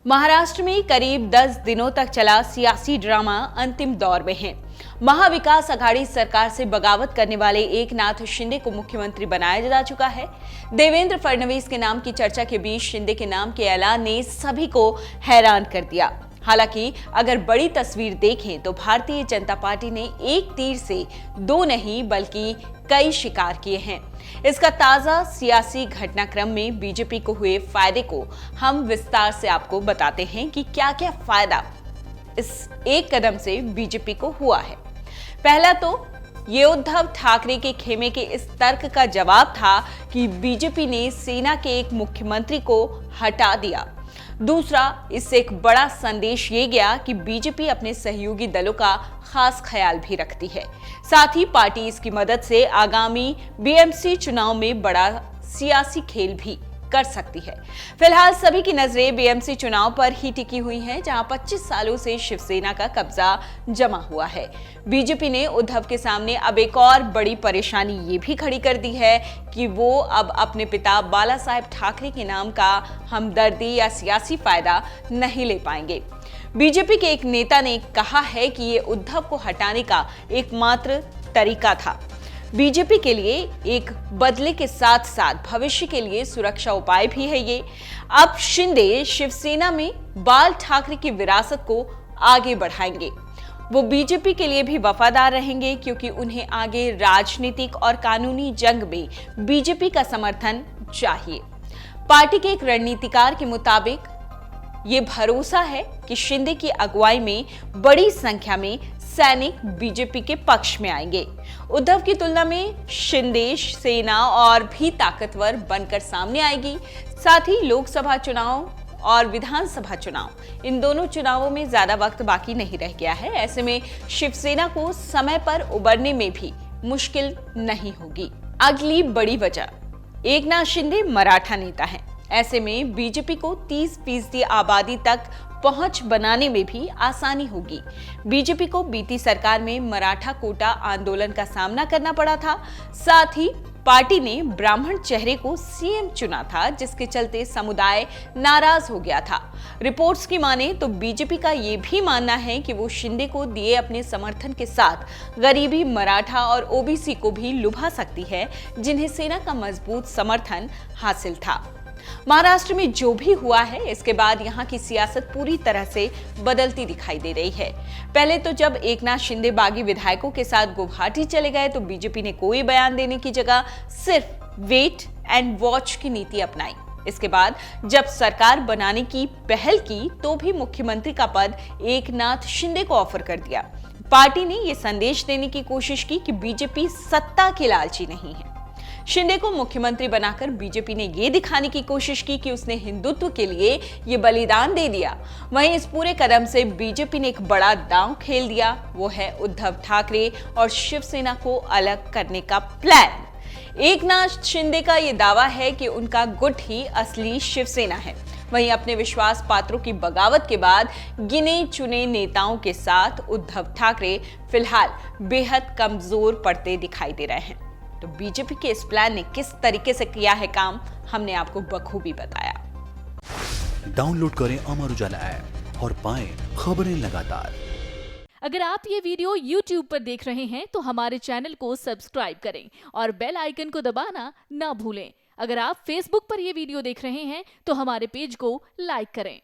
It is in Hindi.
महाराष्ट्र में करीब 10 दिनों तक चला सियासी ड्रामा अंतिम दौर में है। महाविकास आघाड़ी सरकार से बगावत करने वाले एकनाथ शिंदे को मुख्यमंत्री बनाया जा चुका है। देवेंद्र फडणवीस के नाम की चर्चा के बीच शिंदे के नाम के ऐलान ने सभी को हैरान कर दिया। हालांकि अगर बड़ी तस्वीर देखें तो भारतीय जनता पार्टी ने एक तीर से दो नहीं बल्कि कई शिकार किए हैं। इसका ताजा सियासी घटनाक्रम में बीजेपी को हुए फायदे को हम विस्तार से आपको बताते हैं कि क्या-क्या फायदा इस एक कदम से बीजेपी को हुआ है। पहला तो ये उद्धव ठाकरे के खेमे के इस तर्क का जवाब था कि बीजेपी ने सेना के एक मुख्यमंत्री को हटा दिया। दूसरा, इससे एक बड़ा संदेश ये गया कि बीजेपी अपने सहयोगी दलों का खास ख्याल भी रखती है। साथ ही पार्टी इसकी मदद से आगामी बीएमसी चुनाव में बड़ा सियासी खेल भी कर सकती है। फिलहाल सभी की नजरें बीएमसी चुनाव पर ही टिकी हुई हैं, जहां 25 सालों से शिवसेना का कब्जा जमा हुआ है। बीजेपी ने उद्धव के सामने अब एक और बड़ी परेशानी ये भी खड़ी कर दी है कि वो अब अपने पिता बाला साहेब ठाकरे के नाम का हमदर्दी या सियासी फायदा नहीं ले पाएंगे। बीजेपी के एक नेता ने कहा है कि ये उद्धव को हटाने का एकमात्र तरीका था। बीजेपी के लिए एक बदले के साथ साथ भविष्य के लिए सुरक्षा उपाय भी है ये। अब शिंदे शिवसेना में बाल ठाकरे की विरासत को आगे बढ़ाएंगे। वो बीजेपी के लिए भी वफादार रहेंगे क्योंकि उन्हें आगे राजनीतिक और कानूनी जंग में बीजेपी का समर्थन चाहिए। पार्टी के एक रणनीतिकार के मुताबिक ये भरोसा है कि शिंदे की अगुवाई में बड़ी संख्या में सैनिक बीजेपी के पक्ष में आएंगे। उद्धव की तुलना में शिंदे सेना और भी ताकतवर बनकर सामने आएगी। साथ ही लोकसभा चुनाव और विधानसभा चुनाव, इन दोनों चुनावों में ज्यादा वक्त बाकी नहीं रह गया है। ऐसे में शिवसेना को समय पर उबरने में भी मुश्किल नहीं होगी। अगली बड़ी वजह, एकनाथ शिंदे मराठा नेता हैं। ऐसे में बीजेपी को 30% आबादी तक पहुंच बनाने में भी आसानी होगी। बीजेपी को बीती सरकार में मराठा कोटा आंदोलन का सामना करना पड़ा था। साथ ही पार्टी ने ब्राह्मण चेहरे को सीएम चुना था, जिसके चलते समुदाय नाराज हो गया था। रिपोर्ट्स की माने तो बीजेपी का ये भी मानना है कि वो शिंदे को दिए अपने समर्थन के साथ गरीबी, मराठा और ओबीसी को भी लुभा सकती है, जिन्हें सेना का मजबूत समर्थन हासिल था। महाराष्ट्र में जो भी हुआ है, इसके बाद यहाँ की सियासत पूरी तरह से बदलती दिखाई दे रही है। पहले तो जब एकनाथ शिंदे बागी विधायकों के साथ गुवाहाटी चले गए तो बीजेपी ने कोई बयान देने की जगह सिर्फ वेट एंड वॉच की नीति अपनाई। इसके बाद जब सरकार बनाने की पहल की तो भी मुख्यमंत्री का पद एकनाथ शिंदे को ऑफर कर दिया। पार्टी ने यह संदेश देने की कोशिश की कि बीजेपी सत्ता की लालची नहीं है। शिंदे को मुख्यमंत्री बनाकर बीजेपी ने यह दिखाने की कोशिश की कि उसने हिंदुत्व के लिए ये बलिदान दे दिया। वहीं इस पूरे कदम से बीजेपी ने एक बड़ा दांव खेल दिया, वो है उद्धव ठाकरे और शिवसेना को अलग करने का प्लान। एकनाथ शिंदे का ये दावा है कि उनका गुट ही असली शिवसेना है। वहीं अपने विश्वास पात्रों की बगावत के बाद गिने चुने नेताओं के साथ उद्धव ठाकरे फिलहाल बेहद कमजोर पड़ते दिखाई दे रहे हैं। तो बीजेपी के इस प्लान ने किस तरीके से किया है काम, हमने आपको बखूबी बताया। डाउनलोड करें अमर उजाला ऐप और पाएं खबरें लगातार। अगर आप ये वीडियो YouTube पर देख रहे हैं तो हमारे चैनल को सब्सक्राइब करें और बेल आइकन को दबाना ना भूलें। अगर आप Facebook पर ये वीडियो देख रहे हैं तो हमारे पेज को लाइक करें।